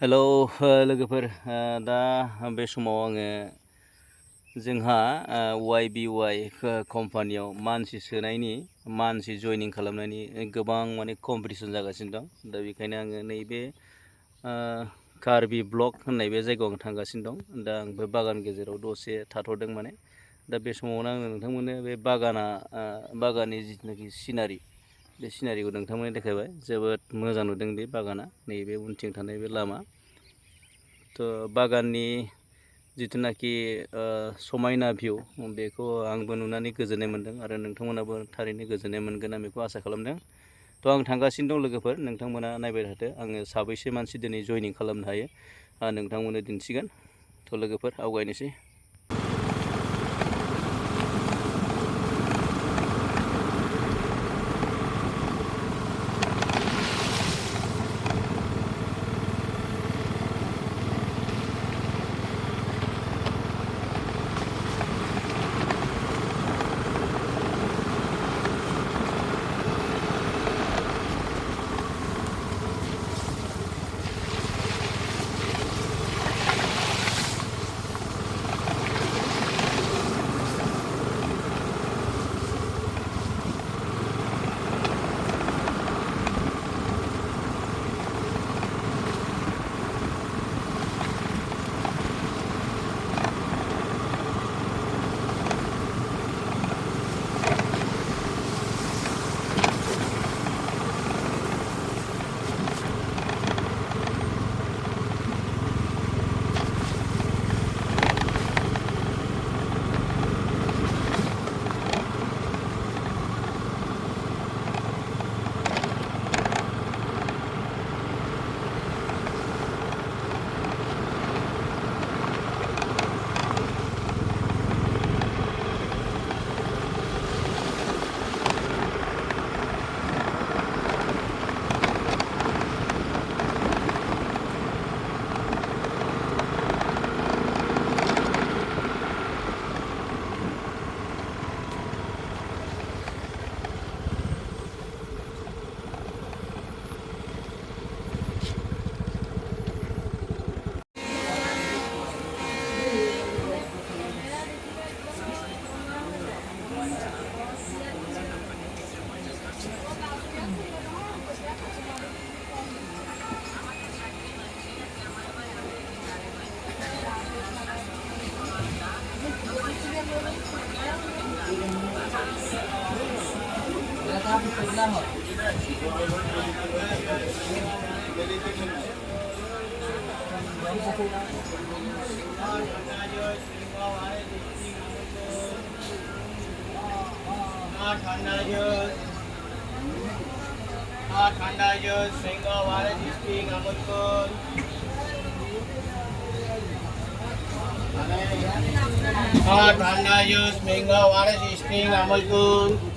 Hello लोगोफोर दा बे समाव आङो जोंहा YBY कम्पानियाव मानसि सोनायनि मानसि जयनिं खालामनायनि गोबां माने कम्पिटिसन जागासिनो दं। दा बेखायनो आङो नैबे कार्बि ब्लक होननाय बे जायगायाव आं थांगासिनो दं। दा आं बे बागान गेजेराव दसे थाथ'दों माने। दा बे समावनो आङो नोंथांमोननो बे बागाननि जिथुनाखि सिनारि बे सिनारिखौ नोंथांमोननो देखायबाय। जोबोद मोजां नुदों बे बागाना, नैबे उनथिं थानाय बे लामा। थ' बागाननि जिथुनाखि समायना भिउ बेखौ आंबो नुनानै गोजोननाय मोनदों आरो नोंथांमोनाबो थारैनो गोजोननाय मोनगोन आं बेखौ आसा खालामदों। थ' आं थांगासिनो दं लोगोफोर, नोंथांमोना नायबाय थादो आङो साबैसे मानसि दिनै जयनिं खालामनो हायो नोंथांमोननो दिन्थिगोन। थ' लोगोफोर आवगायनोसै। Tandayus minggu waris isting amalkun.